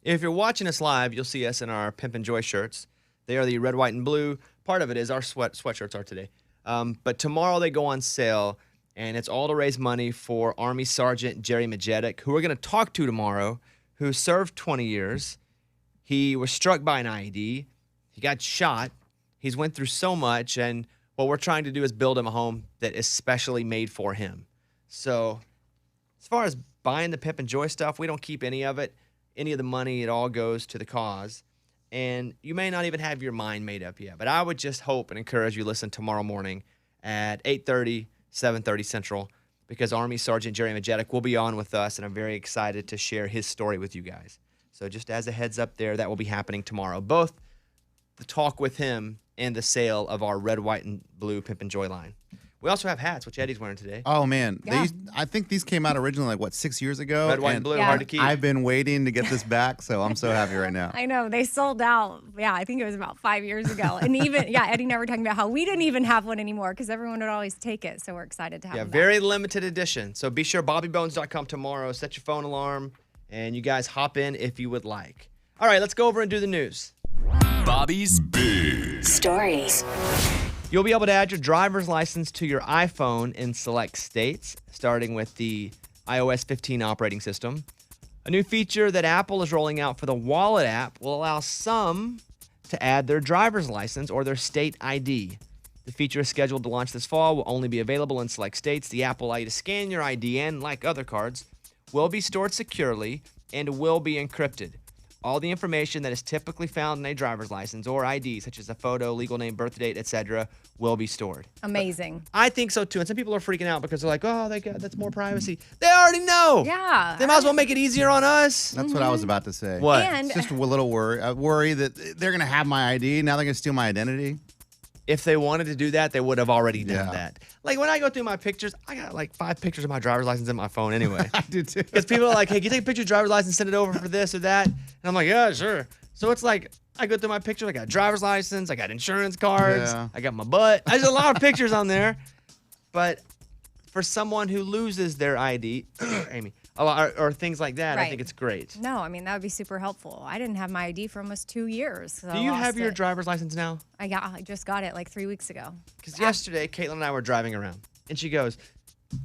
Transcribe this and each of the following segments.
If you're watching us live, you'll see us in our Pimp and Joy shirts. They are the red, white, and blue. Part of it is our sweatshirts are today. But tomorrow they go on sale, and it's all to raise money for Army Sergeant Jerry Majetic, who we're going to talk to tomorrow, who served 20 years. He was struck by an IED. He got shot. He's went through so much, and what we're trying to do is build him a home that is specially made for him. So as far as buying the Pimp and Joy stuff, we don't keep any of it. Any of the money, it all goes to the cause. And you may not even have your mind made up yet, but I would just hope and encourage you to listen tomorrow morning at 8:30, 7:30 Central, because Army Sergeant Jerry Majetic will be on with us, and I'm very excited to share his story with you guys. So just as a heads up there, that will be happening tomorrow. Both the talk with him and the sale of our red, white, and blue Pimp and Joy line. We also have hats, which Eddie's wearing today. Oh, man. Yeah. I think these came out originally, 6 years ago? Red, white, and blue, hard to keep. I've been waiting to get this back, so I'm so happy right now. I know. They sold out, I think it was about 5 years ago. And even, Eddie and I were talking about how we didn't even have one anymore because everyone would always take it. So we're excited to have them very back. limited edition. So be sure bobbybones.com tomorrow. Set your phone alarm, and you guys hop in if you would like. All right, let's go over and do the news. Bobby's Big Stories. You'll be able to add your driver's license to your iPhone in select states, starting with the iOS 15 operating system. A new feature that Apple is rolling out for the Wallet app will allow some to add their driver's license or their state ID. The feature is scheduled to launch this fall, will only be available in select states. The app will allow you to scan your ID and, like other cards, will be stored securely and will be encrypted. All the information that is typically found in a driver's license or ID, such as a photo, legal name, birth date, etc., will be stored. Amazing. But I think so too. And some people are freaking out because they're like, "Oh, that's more privacy." They already know. Yeah. They might as well make it easier on us. That's what I was about to say. What? And It's just a little worry that they're going to have my ID. Now they're going to steal my identity. If they wanted to do that, they would have already done that. Like when I go through my pictures, I got like 5 pictures of my driver's license in my phone anyway. I do too. Because people are like, "Hey, can you take a picture of your driver's license, send it over for this or that?" And I'm like, "Yeah, sure." So it's like, I go through my pictures. I got a driver's license. I got insurance cards. Yeah. I got my butt. There's a lot of pictures on there. But for someone who loses their ID, Amy, or things like that, I think it's great. No, I mean, that would be super helpful. I didn't have my ID for almost 2 years. So Do you have your driver's license now? I just got it like 3 weeks ago. Because yesterday, Caitlin and I were driving around, and she goes,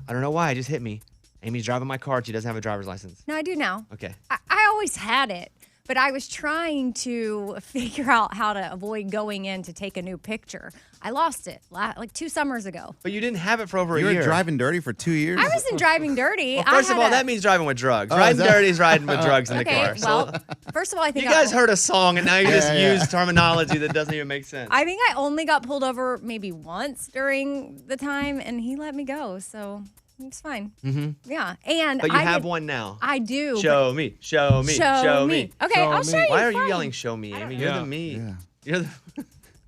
"I don't know why, it just hit me. Amy's driving my car. She doesn't have a driver's license." No, I do now. Okay. I always had it, but I was trying to figure out how to avoid going in to take a new picture. I lost it like 2 summers ago. But you didn't have it for over a You year. were driving dirty for 2 years? I wasn't driving dirty. Well, first of all, that means driving with drugs. Oh, Riding is that- dirty is riding with drugs in the Okay, car. well, first of all, I think You guys heard a song, and now you just use terminology that doesn't even make sense. I think I only got pulled over maybe once during the time, and he let me go, so it's fine. Mm-hmm. Yeah, and But you have one now. I do. Show me, show me, show me. Okay, I'll show you. Why are you fine. yelling, "Show me"? Amy, you're the me. Yeah. You're the.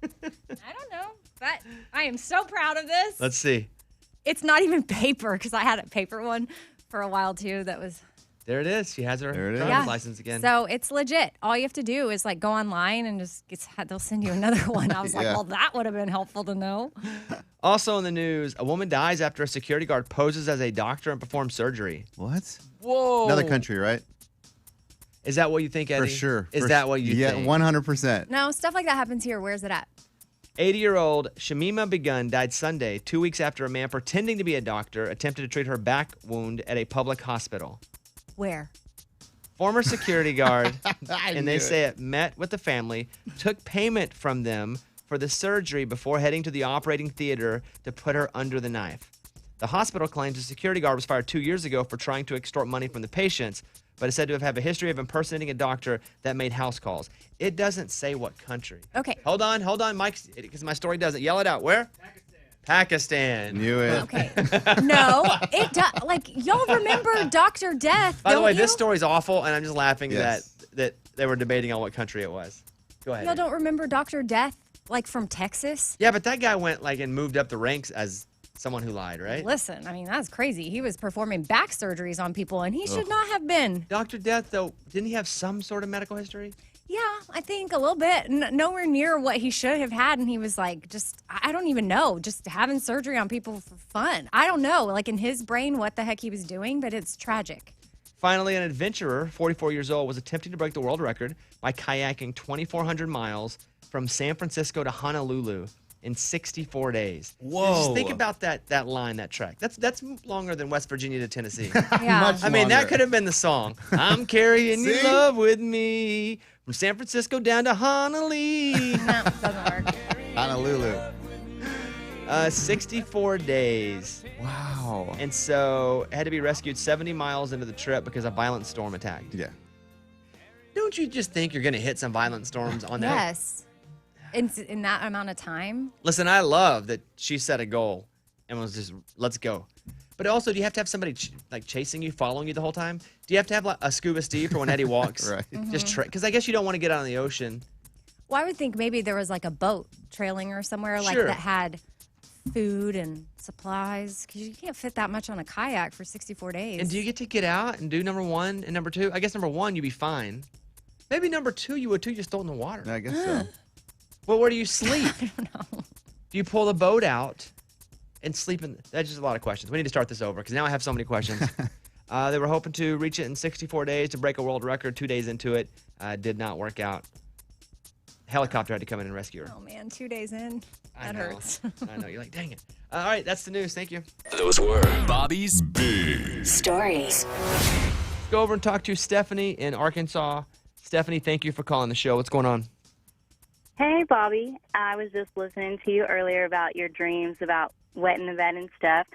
I don't know, but I am so proud of this. Let's see. It's not even paper because I had a paper one for a while too. That was. There it is. She has her There it is. driver's license again. So it's legit. All you have to do is like go online and just they'll send you another one. I was like, Yeah. well, that would have been helpful to know. Also in the news, a woman dies after a security guard poses as a doctor and performs surgery. What? Whoa. Another country, right? Is that what you think, Eddie? For sure. Is that what you think? Yeah, 100%. No, stuff like that happens here. Where's it at? 80-year-old Shamima Begun died Sunday, 2 weeks after a man pretending to be a doctor attempted to treat her back wound at a public hospital. Where? Former security guard, and they knew say it met with the family, took payment from them for the surgery before heading to the operating theater to put her under the knife. The hospital claims the security guard was fired 2 years ago for trying to extort money from the patients, but is said to have a history of impersonating a doctor that made house calls. It doesn't say what country. Okay. Hold on, Mike, because my story doesn't. Yell it out. Where? Pakistan. Knew it. Okay. No, it does. Like, y'all remember Dr. Death, By the way, don't this you? story's awful, and I'm just laughing Yes. that they were debating on what country it was. Go ahead. Y'all don't remember Dr. Death, like from Texas? Yeah, but that guy went and moved up the ranks as someone who lied, right? Listen, I mean, that's crazy. He was performing back surgeries on people, and he should not have been. Dr. Death, though, didn't he have some sort of medical history? Yeah, I think a little bit. Nowhere near what he should have had, and he was like, I don't even know, just having surgery on people for fun. I don't know, like in his brain, what the heck he was doing, but it's tragic. Finally, an adventurer, 44 years old, was attempting to break the world record by kayaking 2,400 miles from San Francisco to Honolulu in 64 days. Whoa. Just think about that line, that track. That's longer than West Virginia to Tennessee. Yeah. Much I mean, that longer. could have been the song. I'm carrying your See? love with me from San Francisco down to Honolulu. No, doesn't work. Honolulu. 64 days. Wow. And so had to be rescued 70 miles into the trip because a violent storm attacked. Yeah. Don't you just think you're going to hit some violent storms on that? Yes. In that amount of time. Listen, I love that she set a goal and was just, let's go. But also, do you have to have somebody chasing you, following you the whole time? Do you have to have like a scuba Steve for when Eddie walks? Right. Just because I guess you don't want to get out in the ocean. Well, I would think maybe there was like a boat trailing her somewhere, like Sure. that had food and supplies, because you can't fit that much on a kayak for 64 days. And do you get to get out and do number one and number two? I guess number one, you'd be fine. Maybe number two, you would too, just throw it in the water. I guess so. Well, where do you sleep? I don't know. Do you pull the boat out and sleep in? That's just a lot of questions. We need to start this over because now I have so many questions. They were hoping to reach it in 64 days to break a world record. 2 days into it, did not work out. Helicopter had to come in and rescue her. Oh man, 2 days in, I that know. hurts. I know. You're like, dang it. All right, that's the news. Thank you. Those were Bobby's Big Stories. Let's go over and talk to Stephanie in Arkansas. Stephanie, thank you for calling the show. What's going on? Hey, Bobby. I was just listening to you earlier about your dreams about wetting the bed and stuff.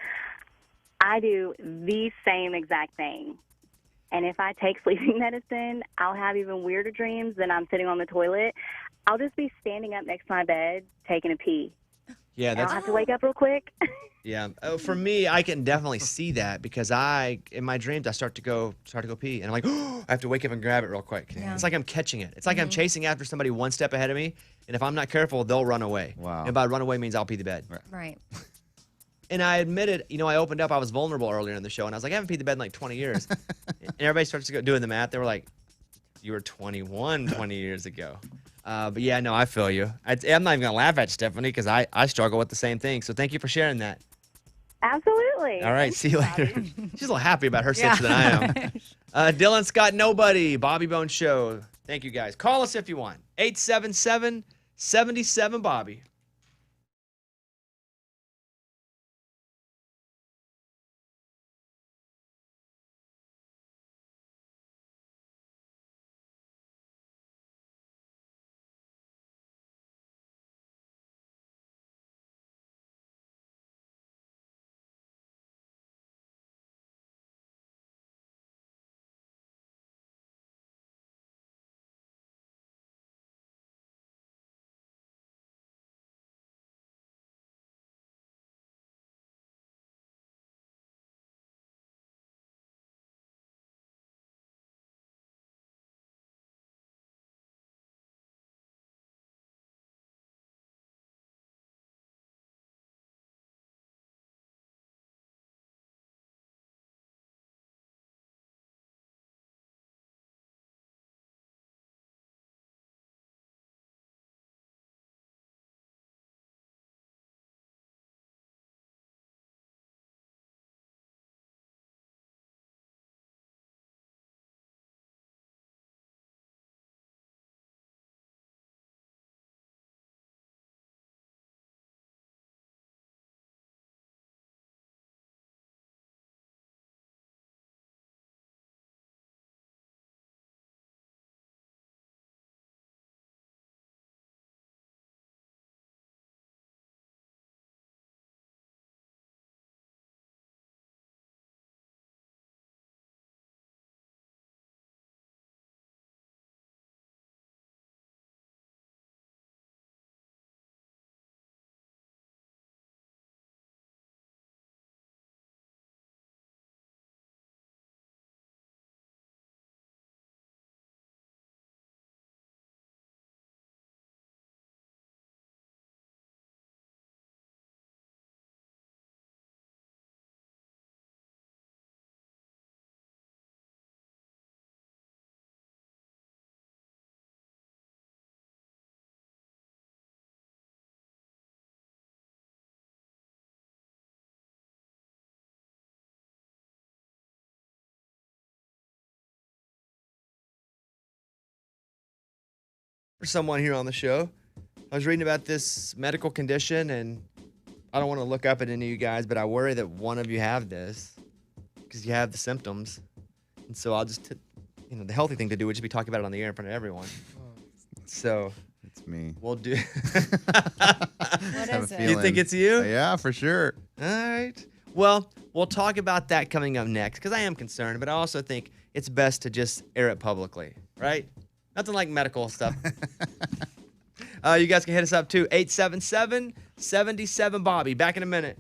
I do the same exact thing. And if I take sleeping medicine, I'll have even weirder dreams than I'm sitting on the toilet. I'll just be standing up next to my bed, taking a pee. Yeah, I don't that's have to wake up real quick. yeah. Oh, for me, I can definitely see that because in my dreams I start to go pee and I'm like, oh, I have to wake up and grab it real quick. Yeah. It's like I'm catching it. It's like I'm chasing after somebody one step ahead of me, and if I'm not careful, they'll run away. Wow. And by run away means I'll pee the bed. Right. And I admitted, I opened up, I was vulnerable earlier in the show, and I was like, I haven't peed the bed in like 20 years. And everybody starts to go doing the math. They were like, you were 21 20 years ago. But yeah, no, I feel you. I'm not even going to laugh at Stephanie because I struggle with the same thing. So thank you for sharing that. Absolutely. All right, see you later. She's a little happy about her Yeah. situation than I am. Dylan Scott, Nobody, Bobby Bones Show. Thank you, guys. Call us if you want. 877-77-BOBBY. for someone here on the show. I was reading about this medical condition, and I don't want to look up at any of you guys, but I worry that one of you have this because you have the symptoms. And so I'll just, the healthy thing to do would just be talking about it on the air in front of everyone. So It's me. we'll do. What is it? You think it's you? Yeah, for sure. All right. Well, we'll talk about that coming up next because I am concerned, but I also think it's best to just air it publicly, right? Nothing like medical stuff. You guys can hit us up too, 877-77-BOBBY. Back in a minute.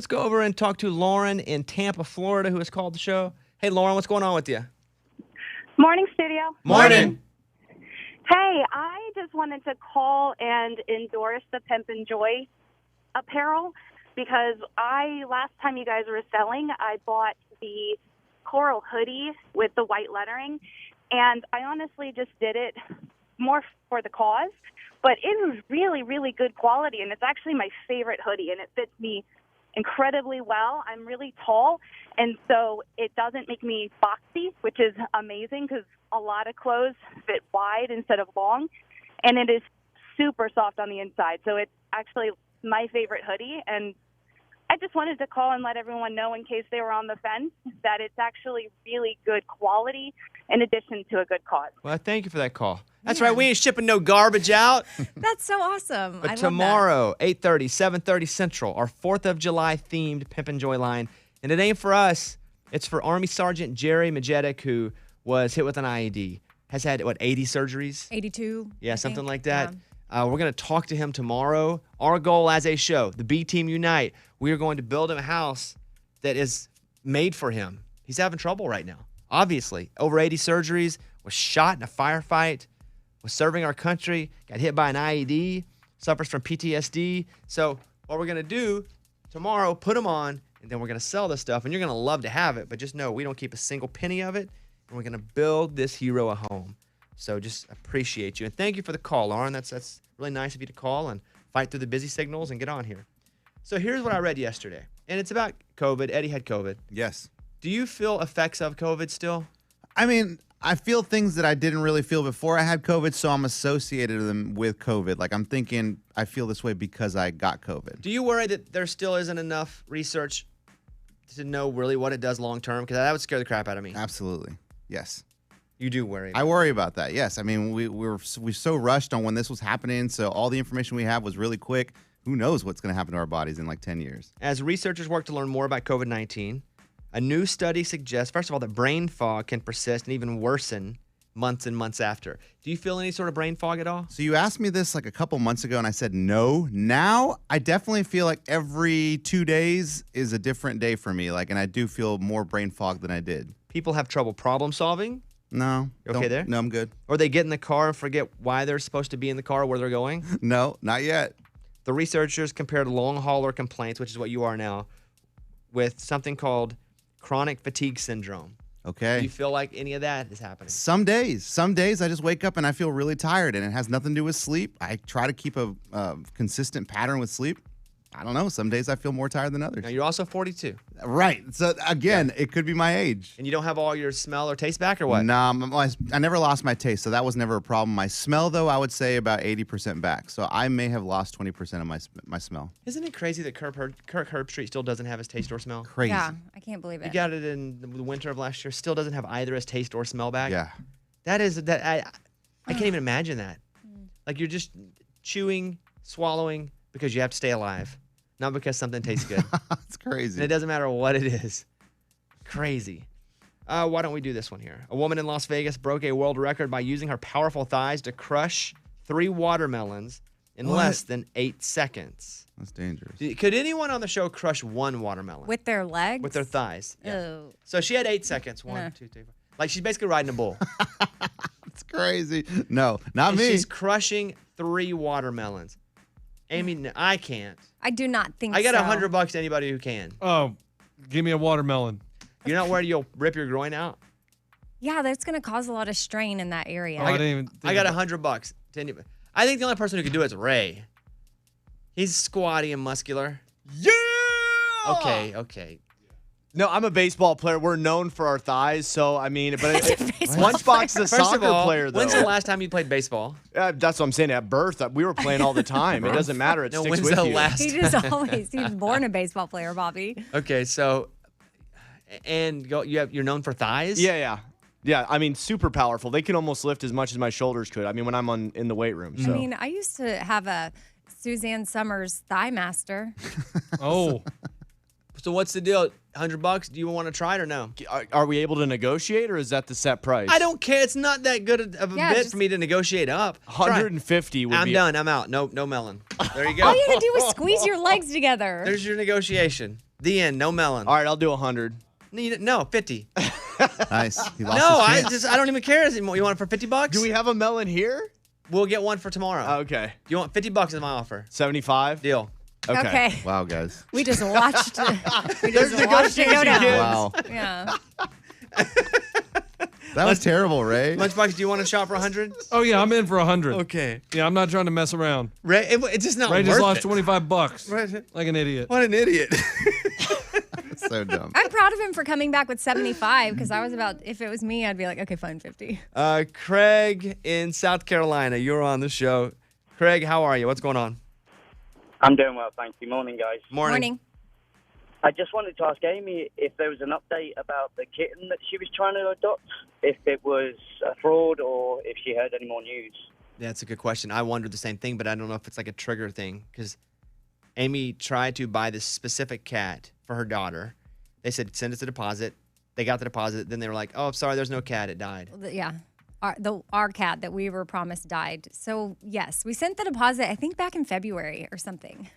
Let's go over and talk to Lauren in Tampa, Florida, who has called the show. Hey, Lauren, what's going on with you? Morning, studio. Morning. Hey, I just wanted to call and endorse the Pimp and Joy apparel because last time you guys were selling, I bought the coral hoodie with the white lettering, and I honestly just did it more for the cause, but it was really, really good quality, and it's actually my favorite hoodie, and it fits me incredibly well. I'm really tall, and so it doesn't make me boxy, which is amazing because a lot of clothes fit wide instead of long, and it is super soft on the inside. So it's actually my favorite hoodie, and I just wanted to call and let everyone know in case they were on the fence that it's actually really good quality in addition to a good cause. Well, thank you for that call. That's right. We ain't shipping no garbage out. That's so awesome. But I love tomorrow, 8:30, 7:30 Central, our 4th of July themed Pimp and Joy line. And it ain't for us. It's for Army Sergeant Jerry Majetic, who was hit with an IED. Has had, 80 surgeries? 82. Yeah, I something think. like that. We're going to talk to him tomorrow. Our goal as a show, the B Team Unite, we are going to build him a house that is made for him. He's having trouble right now, obviously. Over 80 surgeries, was shot in a firefight, was serving our country, got hit by an IED, suffers from PTSD. So what we're going to do tomorrow, put him on, and then we're going to sell this stuff, and you're going to love to have it, but just know we don't keep a single penny of it, and we're going to build this hero a home. So just appreciate you. And thank you for the call, Lauren. That's really nice of you to call and fight through the busy signals and get on here. So here's what I read yesterday, and it's about COVID. Eddie had COVID. Yes. Do you feel effects of COVID still? I mean, I feel things that I didn't really feel before I had COVID, so I'm associated them with COVID. Like, I'm thinking I feel this way because I got COVID. Do you worry that there still isn't enough research to know really what it does long term? Because that would scare the crap out of me. Absolutely. Yes. You do worry. I worry about that. Yes. I mean, we were so rushed on when this was happening, so all the information we have was really quick. Who knows what's going to happen to our bodies in like 10 years? As researchers work to learn more about COVID-19, a new study suggests, first of all, that brain fog can persist and even worsen months and months after. Do you feel any sort of brain fog at all? So you asked me this like a couple months ago, and I said no. Now I definitely feel like every 2 days is a different day for me. And I do feel more brain fog than I did. People have trouble problem solving. No. You okay there? No, I'm good. Or they get in the car and forget why they're supposed to be in the car, where they're going. No, not yet. The researchers compared long hauler complaints, which is what you are now, with something called chronic fatigue syndrome. Okay. Do you feel like any of that is happening? Some days I just wake up and I feel really tired, and it has nothing to do with sleep. I try to keep a consistent pattern with sleep. I don't know. Some days I feel more tired than others. Now, you're also 42. Right. So, again, It could be my age. And you don't have all your smell or taste back, or what? No, I never lost my taste, so that was never a problem. My smell, though, I would say about 80% back. So I may have lost 20% of my smell. Isn't it crazy that Kirk Herbstreit still doesn't have his taste or smell? Crazy. Yeah, I can't believe it. He got it in the winter of last year. Still doesn't have either his taste or smell back. Yeah. I can't even imagine that. Like, you're just chewing, swallowing because you have to stay alive, not because something tastes good. It's crazy. And it doesn't matter what it is. Crazy. Why don't we do this one here? A woman in Las Vegas broke a world record by using her powerful thighs to crush 3 watermelons in less than 8 seconds. That's dangerous. Could anyone on the show crush 1 watermelon? With their legs? With their thighs. Yeah. Oh. So she had 8 seconds. 1, 2, 3, 4. Like, she's basically riding a bull. It's crazy. No, not me. She's crushing 3 watermelons. Amy, I can't. I do not think so. I got $100 to anybody who can. Oh, give me a watermelon. You're not worried you'll rip your groin out? Yeah, that's going to cause a lot of strain in that area. Oh, I didn't even think I got about $100 to anybody. I think the only person who could do it is Ray. He's squatty and muscular. Yeah! Okay. No, I'm a baseball player. We're known for our thighs, so I mean, but Baseball Lunchbox is a First of soccer all, player, though. when's the last time you played baseball? That's what I'm saying. At birth, we were playing all the time. It doesn't matter. It No, sticks when's with the you. last? He just always, he's born a baseball player, Bobby. Okay, so, and you're known for thighs? Yeah. I mean, super powerful. They can almost lift as much as my shoulders could. I mean, when I'm in the weight room. So. I mean, I used to have a Suzanne Summers thigh master. Oh. So what's the deal? $100? Do you want to try it or no? Are we able to negotiate, or is that the set price? I don't care. It's not that good of a bit for me to negotiate up. 150 would be. I'm done. I'm out. No melon. There you go. All you had to do was squeeze your legs together. There's your negotiation. The end. No melon. All right, I'll do 100. No, 50. Nice. He lost No, his chance. I don't even care anymore. You want it for $50? Do we have a melon here? We'll get one for tomorrow. Okay. You want $50 is my offer. 75? Deal. Okay. Wow, guys. We just watched it. We just watched it go down. Wow. Yeah. That was terrible, Ray. Lunchbox, do you want to shop for 100? Oh yeah, I'm in for 100. Okay. Yeah, I'm not trying to mess around. Ray, it's just not Ray worth just lost it. $25. Right. Like an idiot. What an idiot. So dumb. I'm proud of him for coming back with 75 because I was about, if it was me, I'd be like, okay, fine, 50. Craig in South Carolina, you're on the show. Craig, how are you? What's going on? I'm doing well, thank you. Morning, guys. Morning. I just wanted to ask Amy if there was an update about the kitten that she was trying to adopt, if it was a fraud or if she heard any more news. Yeah, that's a good question. I wondered the same thing, but I don't know if it's like a trigger thing because Amy tried to buy this specific cat for her daughter. They said, send us a deposit. They got the deposit. Then they were like, oh, sorry, there's no cat. It died. Yeah. Our cat that we were promised died. So, yes, we sent the deposit, I think, back in February or something.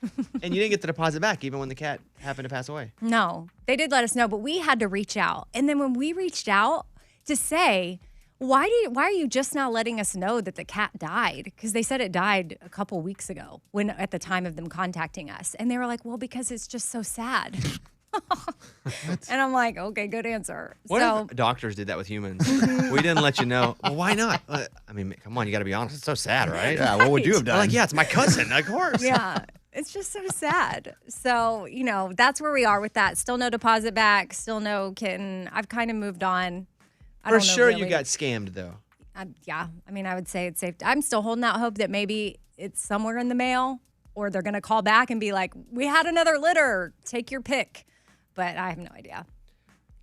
And you didn't get the deposit back even when the cat happened to pass away. No, they did let us know, but we had to reach out. And then when we reached out to say, why are you just now letting us know that the cat died? Because they said it died a couple weeks ago at the time of them contacting us. And they were like, well, because it's just so sad. And I'm like, okay, good answer. What so if doctors did that with humans? We didn't let you know. Well, why not? I mean, come on, you got to be honest. It's so sad, right? Yeah, what would you have They're done? like, yeah, it's my cousin, of course. yeah, it's just so sad. So, that's where we are with that. Still no deposit back. Still no kitten. I've kind of moved on. I For don't know sure really. you got scammed, though. Yeah. I mean, I would say it's safe. I'm still holding out hope that maybe it's somewhere in the mail or they're going to call back and be like, we had another litter. Take your pick. But I have no idea.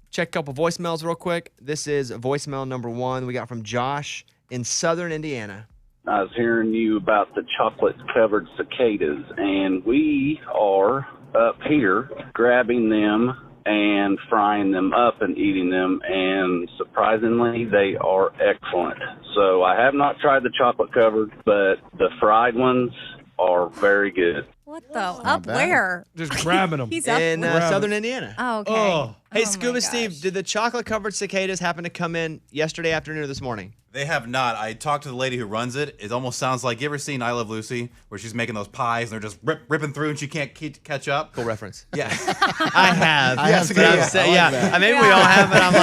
Check a couple voicemails real quick. This is voicemail number 1 we got from Josh in southern Indiana. I was hearing you about the chocolate-covered cicadas, and we are up here grabbing them and frying them up and eating them, and surprisingly, they are excellent. So I have not tried the chocolate-covered, but the fried ones are very good. What the? Up where? Just grabbing them. He's up In where? southern Indiana. Oh, okay. Oh. Hey, Oh, Scuba my Steve, gosh. did the chocolate-covered cicadas happen to come in yesterday afternoon or this morning? They have not. I talked to the lady who runs it. It almost sounds like, you ever seen I Love Lucy, where she's making those pies and they're just ripping through and she can't catch up? Cool reference. Yeah. I have. I have But too. I'm I saying- like yeah. that. I mean, we all have, but I'm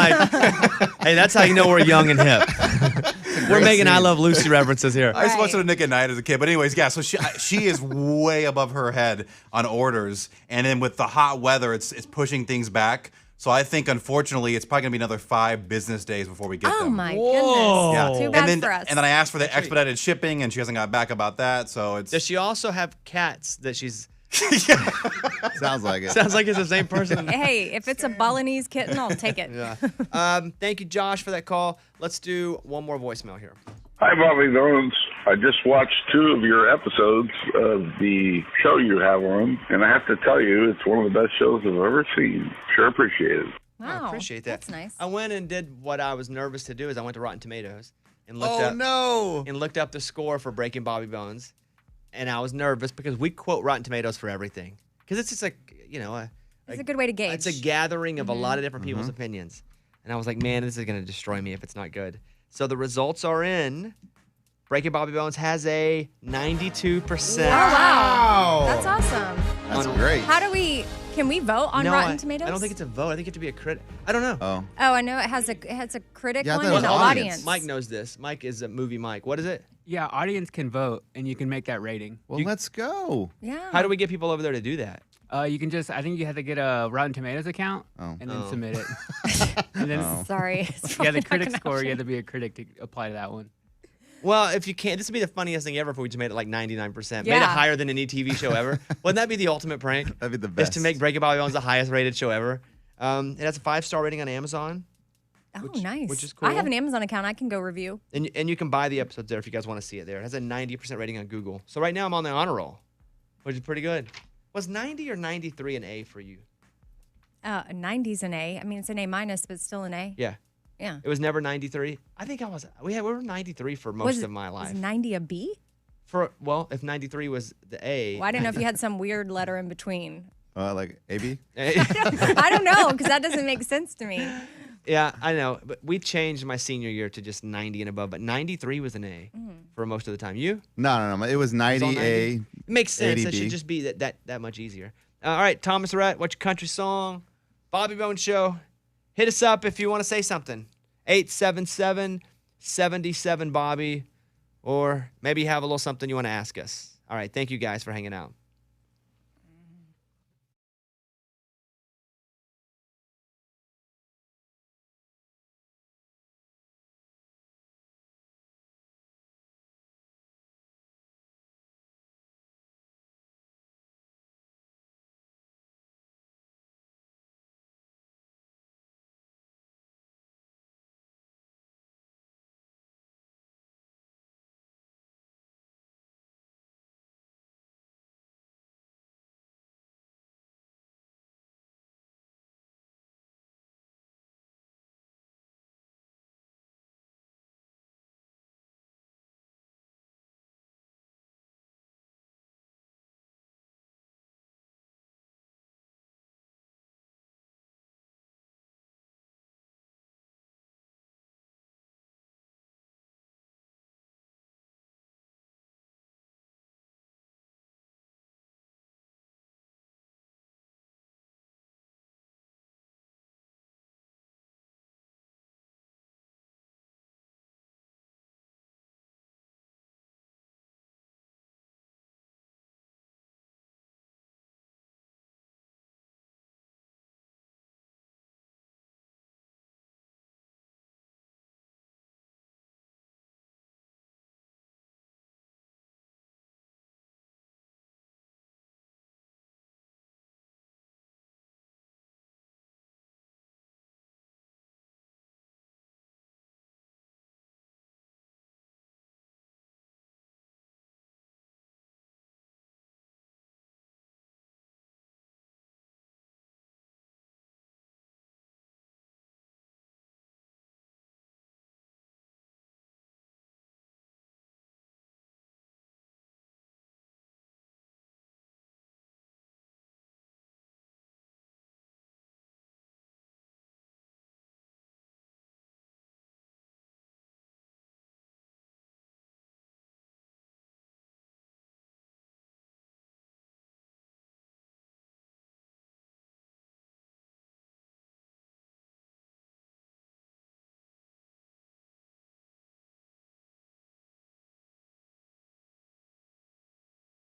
like, hey, that's how you know we're young and hip. We're making I Love Lucy references here. I used to watch it on Nick at Night as a kid. But anyways, yeah, so she is way above her head on orders. And then with the hot weather, it's pushing things back. So I think, unfortunately, it's probably going to be another 5 business days before we get them. Oh, my Whoa. goodness. Yeah. Too bad and then, for us. And then I asked for the expedited shipping, and she hasn't got back about that. So it's Does she also have cats that she's... Sounds like it. Sounds like it's the same person. Hey, if it's a Balinese kitten, I'll take it. Yeah. Thank you, Josh, for that call. Let's do one more voicemail here. Hi, Bobby Bones. I just watched 2 of your episodes of the show you have on, and I have to tell you, it's one of the best shows I've ever seen. Sure appreciate it. Wow. I appreciate that. That's nice. I went and did what I was nervous to do. Is I went to Rotten Tomatoes and looked Oh, up no. and looked up the score for Breaking Bobby Bones, and I was nervous because we quote Rotten Tomatoes for everything because it's just like It's a good way to gauge. it's a gathering of a lot of different people's opinions, and I was like, man, this is gonna destroy me if it's not good. So the results are in. Breaking Bobby Bones has a 92%. Oh, wow. That's awesome. That's great. Can we vote on No, Rotten Tomatoes? I don't think it's a vote. I think you have to be a critic. I don't know. Oh. Oh, I know it has a critic Yeah, I one thought it and was an audience. audience. Mike knows this. Mike is a movie Mike. What is it? Yeah, audience can vote, and you can make that rating. Well, let's go. Yeah. How do we get people over there to do that? You can I think you have to get a Rotten Tomatoes account and then Oh. submit it. And then, Sorry. yeah, the critic score, you have to be a critic to apply to that one. Well, if you can't, this would be the funniest thing ever if we just made it like 99%. Made it Yeah. higher than any TV show ever. Wouldn't that be the ultimate prank? That'd be the Is best. to make Breaking Bobby Bones the highest rated show ever. It has a 5-star rating on Amazon. Oh, nice. which is cool. I have an Amazon account. I can go review. And you can buy the episodes there if you guys want to see it there. It has a 90% rating on Google. So right now I'm on the honor roll, which is pretty good. Was 90 or 93 an A for you? 90's an A. I mean, it's an A minus, but still an A. Yeah. Yeah. It was never 93. I think we were 93 for most of my life. Was 90 a B? If 93 was the A. Well, I didn't know if you had some weird letter in between. Like AB? I don't know, because that doesn't make sense to me. Yeah, I know. But we changed my senior year to just 90 and above, but 93 was an A for most of the time. You? No. It was 90 A. Makes sense. That 80 B. should just be that much easier. All right, Thomas Rhett, what's your country song? Bobby Bones Show. Hit us up if you want to say something. 877-77-Bobby. Or maybe you have a little something you want to ask us. All right, thank you guys for hanging out.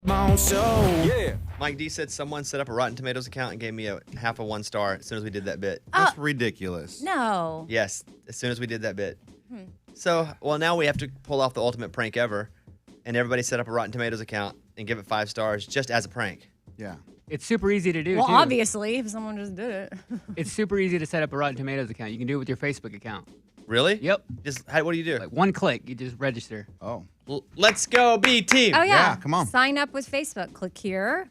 Yeah. Mike D said someone set up a Rotten Tomatoes account and gave me a half a 1 star as soon as we did that bit. That's ridiculous. No. Yes, as soon as we did that bit. So, well, now we have to pull off the ultimate prank ever, and everybody set up a Rotten Tomatoes account and give it 5 stars just as a prank. Yeah. It's super easy to do, Well, too. obviously, if someone just did it. It's super easy to set up a Rotten Tomatoes account. You can do it with your Facebook account. Really? Yep. What do you do? Like one click, you just register. Oh. Let's go, B team. Oh, yeah. come on. Sign up with Facebook. Click here.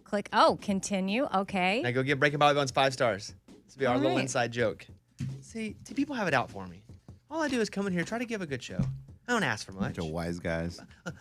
Click, continue. Okay. Now go give Breaking Bobby Bones 5 stars. This will be our All little right. inside joke. See, people have it out for me. All I do is come in here, try to give a good show. I don't ask for much. Bunch of wise guys. Oh,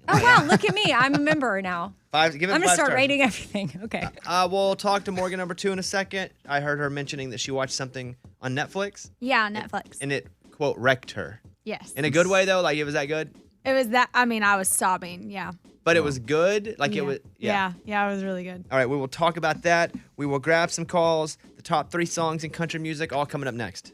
wow. Look at me. I'm a member now. Give it I'm going to 5 start stars. rating everything. Okay. We'll talk to Morgan number 2 in a second. I heard her mentioning that she watched something on Netflix, Yeah, Netflix. and it, quote, wrecked her. Yes. In a good way, though? Like, it was that good? It was that. I mean, I was sobbing. Yeah. But it was good? Like, it was, Yeah, it was really good. All right, we will talk about that. We will grab some calls. The top 3 songs in country music, all coming up next.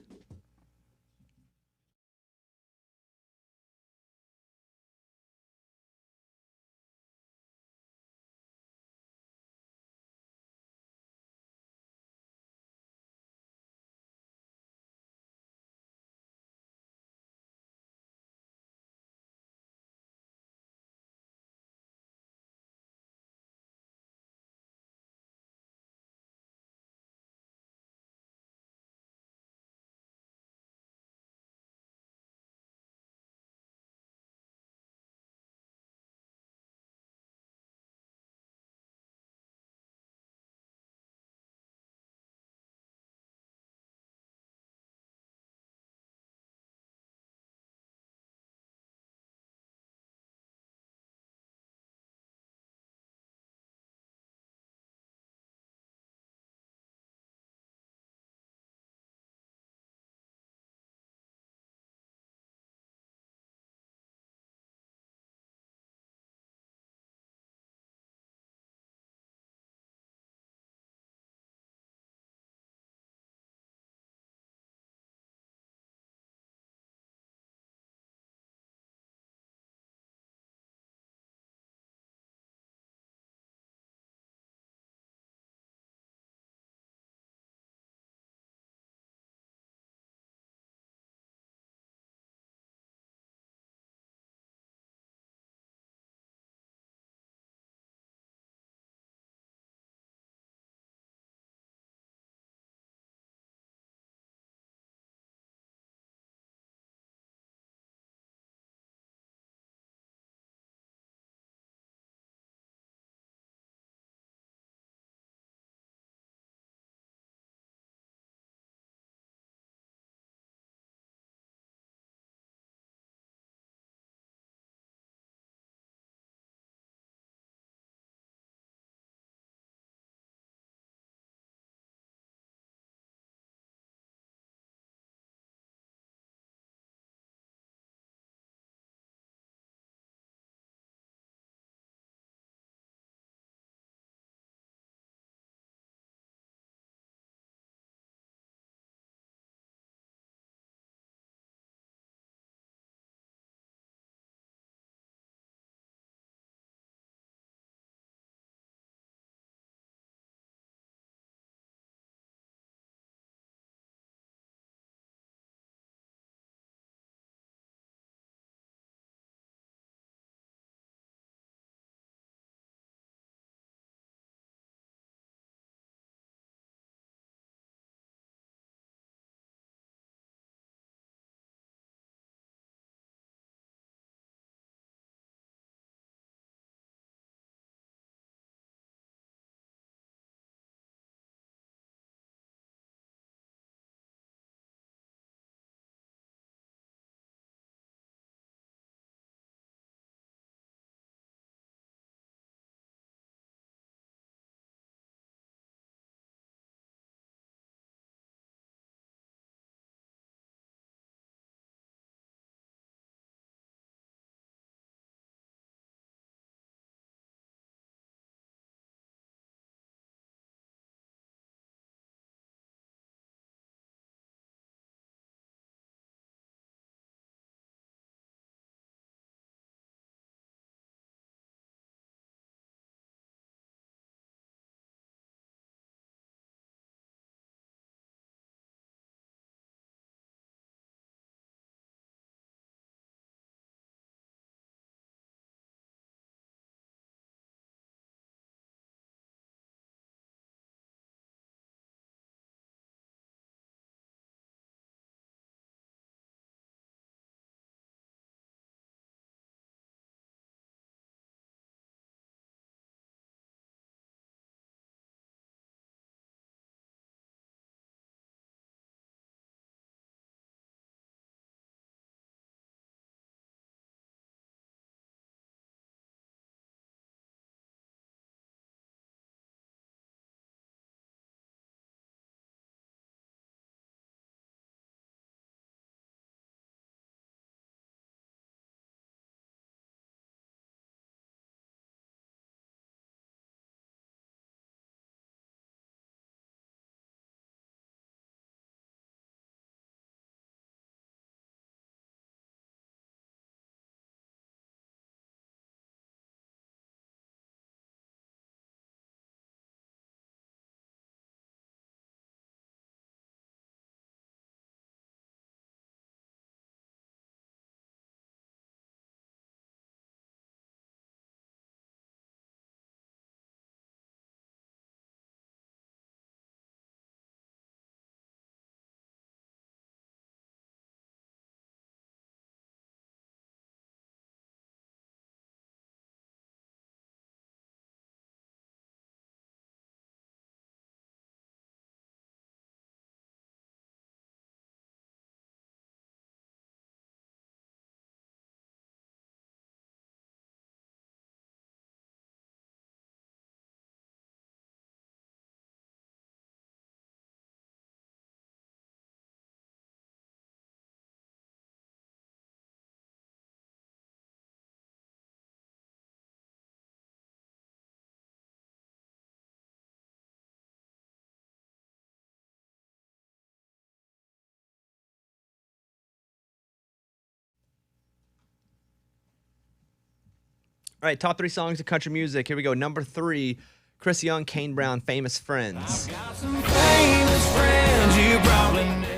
All right, top 3 songs of country music. Here we go. Number 3, Chris Young, Kane Brown, Famous Friends.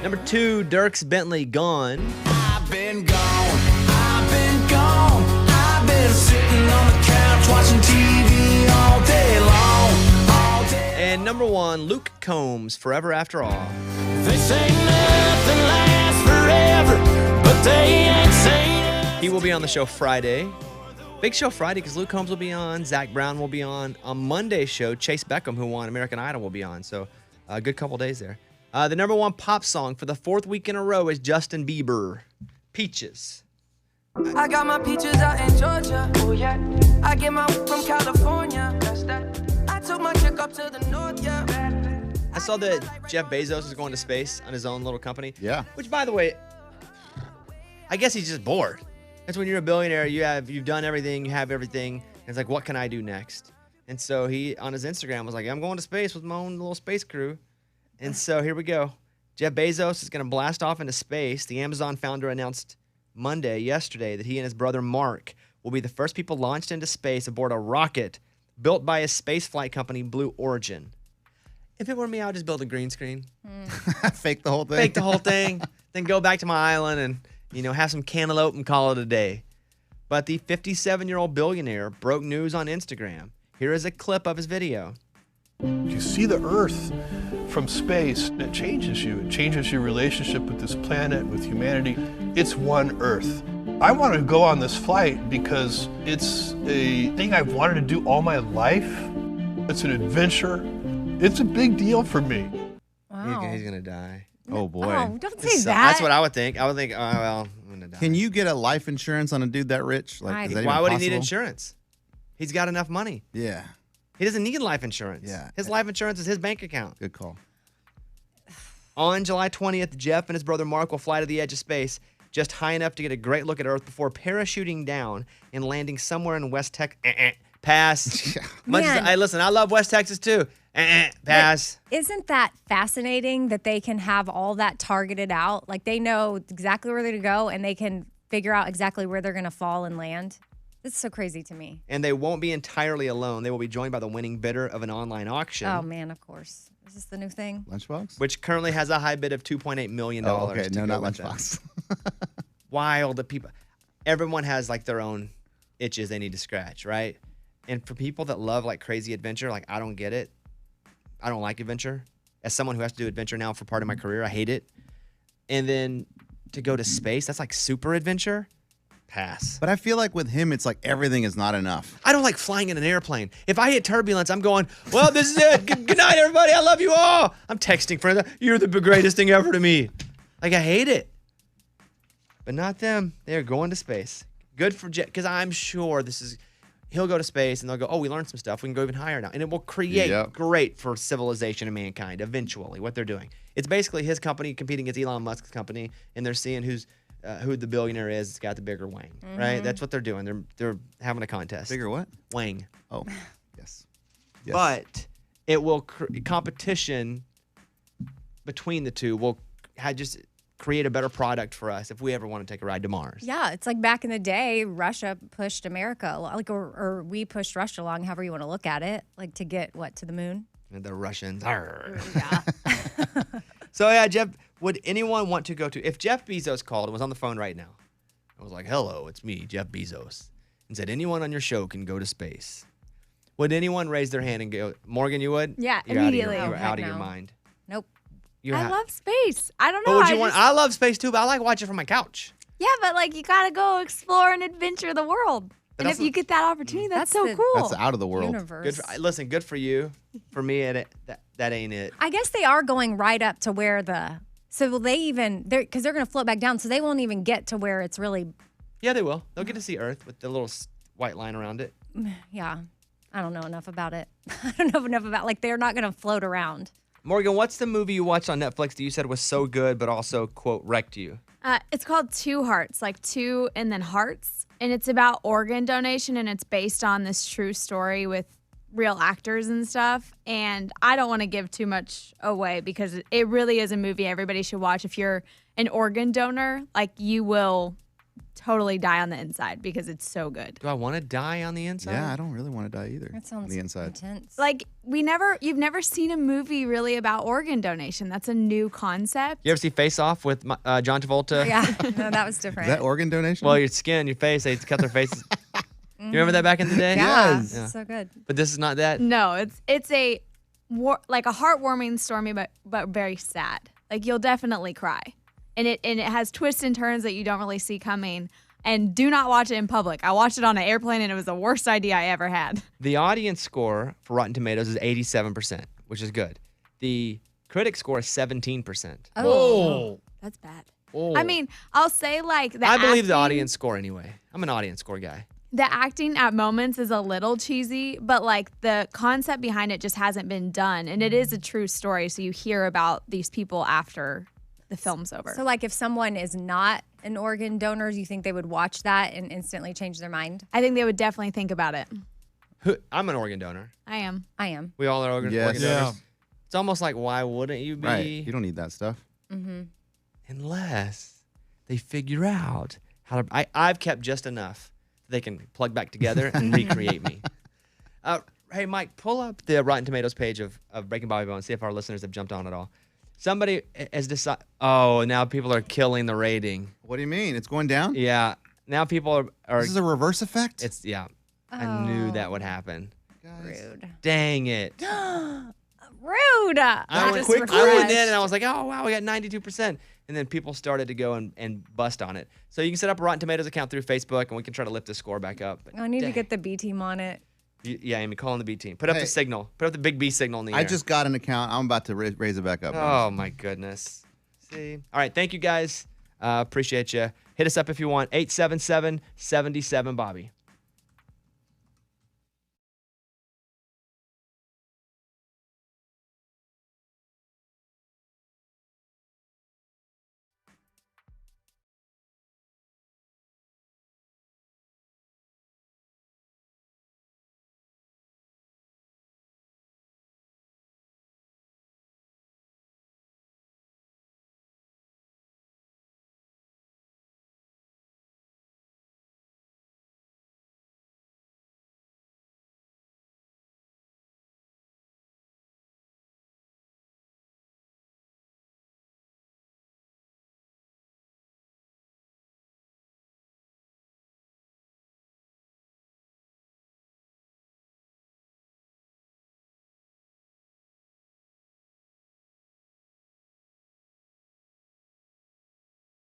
Number 2, Dierks Bentley, Gone. I've been gone. I've been gone. I've been sitting on the couch watching TV all day long. All day. And number 1, Luke Combs, Forever After All. This ain't nothing lasts forever, but they ain't saying. He will be on the show Friday. Big show Friday because Luke Combs will be on. Zach Brown will be on. On Monday's show, Chase Beckham, who won American Idol, will be on. So a good couple days there. The number 1 pop song for the 4th week in a row is Justin Bieber, Peaches. I got my peaches out in Georgia. Oh yeah. I get my from California. That's that. I took my chick up to the north, yeah. I saw that Jeff Bezos is going to space on his own little company. Yeah. Which, by the way, I guess he's just bored. That's when you're a billionaire, you've done everything, you have everything. And it's like, what can I do next? And so he, on his Instagram, was like, I'm going to space with my own little space crew. And so here we go. Jeff Bezos is going to blast off into space. The Amazon founder announced yesterday, that he and his brother Mark will be the first people launched into space aboard a rocket built by his spaceflight company, Blue Origin. If it were me, I would just build a green screen. Fake the whole thing. Fake the whole thing. Then go back to my island and, have some cantaloupe and call it a day. But the 57-year-old billionaire broke news on Instagram. Here is a clip of his video. You see the Earth from space, and it changes you. It changes your relationship with this planet, with humanity. It's one Earth. I want to go on this flight because it's a thing I've wanted to do all my life. It's an adventure. It's a big deal for me. Wow. He's going to die. Oh, boy. Oh, don't say So that. that's what I would think. I would think, oh, well, I'm going to die. Can you get a life insurance on a dude that rich? Like, is that Why even would he need possible? insurance? He's got enough money. Yeah. He doesn't need life insurance. Yeah. His life insurance is his bank account. Good call. On July 20th, Jeff and his brother Mark will fly to the edge of space, just high enough to get a great look at Earth before parachuting down and landing somewhere in West Texas. Pass. Much as I love West Texas too. Pass. But isn't that fascinating that they can have all that targeted out? Like they know exactly where they're going to go and they can figure out exactly where they're going to fall and land. It's so crazy to me. And they won't be entirely alone. They will be joined by the winning bidder of an online auction. Oh, man, of course. Is this the new thing? Lunchbox? Which currently has a high bid of $2.8 million. Oh, okay. to No, go not with Lunchbox. that. Wild. The people. Everyone has like their own itches they need to scratch, right? And for people that love like crazy adventure, like I don't get it. I don't like adventure. As someone who has to do adventure now for part of my career, I hate it. And then to go to space, that's like super adventure. Pass. But I feel like with him, it's like everything is not enough. I don't like flying in an airplane. If I hit turbulence, I'm going, well, this is it. Good night, everybody. I love you all. I'm texting friends. You're the greatest thing ever to me. Like, I hate it. But not them. They're going to space. Good for Jet, because I'm sure he'll go to space and they'll go, oh, we learned some stuff. We can go even higher now. And it will create great for civilization and mankind eventually, what they're doing. It's basically his company competing against Elon Musk's company, and they're seeing who the billionaire is that's got the bigger wang, right? That's what they're doing. They're having a contest. Bigger what? Wang. Oh, yes. But it will competition between the two will just create a better product for us if we ever want to take a ride to Mars. Yeah, it's like back in the day, Russia pushed America, like or we pushed Russia along, however you want to look at it, like to get to the moon. And the Russians. Yeah. So yeah, Jeff, would anyone want to go to, if Jeff Bezos called and was on the phone right now, I was like, hello, it's me, Jeff Bezos, and said, anyone on your show can go to space. Would anyone raise their hand and go, Morgan, you would? Yeah, You're immediately. You're Heck out of no. your mind. Nope. I love space. I don't know. What would you want? I love space too, but I like watching from my couch. Yeah, but like you gotta go explore and adventure the world. But And if you get that opportunity, that's so cool. That's out of the world. Universe. Listen, good for you. For me, that ain't it. I guess they are going right up to where so will they even, because they're going to float back down, so they won't even get to where it's really, Yeah, they will. They'll get to see Earth with the little white line around it. yeah. I don't know enough about it. I don't know enough about, they're not going to float around. Morgan, what's the movie you watched on Netflix that you said was so good but also, quote, wrecked you? It's called Two Hearts, like two and then hearts. And it's about organ donation, and it's based on this true story with real actors and stuff. And I don't want to give too much away because it really is a movie everybody should watch. If you're an organ donor, like you will totally die on the inside because it's so good. Do I want to die on the inside? Yeah, I don't really want to die either. That sounds on the inside. intense. Like you've never seen a movie really about organ donation. That's a new concept. You ever see Face Off with John Travolta? Yeah, no, that was different. Is that organ donation? Well, your skin, your face, they cut their faces. You remember that back in the day? Yeah, Yes. so good. But this is not that. No, it's a like a heartwarming story, but very sad. Like you'll definitely cry, and it has twists and turns that you don't really see coming. And do not watch it in public. I watched it on an airplane, and it was the worst idea I ever had. The audience score for Rotten Tomatoes is 87%, which is good. The critic score is 17%. Oh, that's bad. Oh. I mean, I'll say like I believe the audience score anyway. I'm an audience score guy. The acting at moments is a little cheesy, but like the concept behind it just hasn't been done. And it is a true story. So you hear about these people after the film's over. So, like, if someone is not an organ donor, do you think they would watch that and instantly change their mind? I think they would definitely think about it. I'm an organ donor. I am. We all are organ Yes. donors. It's almost like, why wouldn't you be? Right. You don't need that stuff. Mm-hmm. Unless they figure out how to. I've kept just enough they can plug back together and recreate me. Hey, Mike, pull up the Rotten Tomatoes page of Breaking Bobby Bone and see if our listeners have jumped on at all. Somebody has decided. Oh, now people are killing the rating. What do you mean? It's going down? Yeah. Now people are. This is a reverse effect? It's yeah. I knew that would happen. Rude. Dang it. Rude. I went in and I was like, oh wow, we got 92%, and then people started to go and bust on it. So you can set up a Rotten Tomatoes account through Facebook, and we can try to lift the score back up. But I need to get the B team on it. yeah, Amy, call in the B team. Put up the signal. Put up the big B signal in the air. I just got an account. I'm about to raise it back up. Oh my goodness. See. All right, thank you guys. Appreciate you. Hit us up if you want. 877-77 Bobby.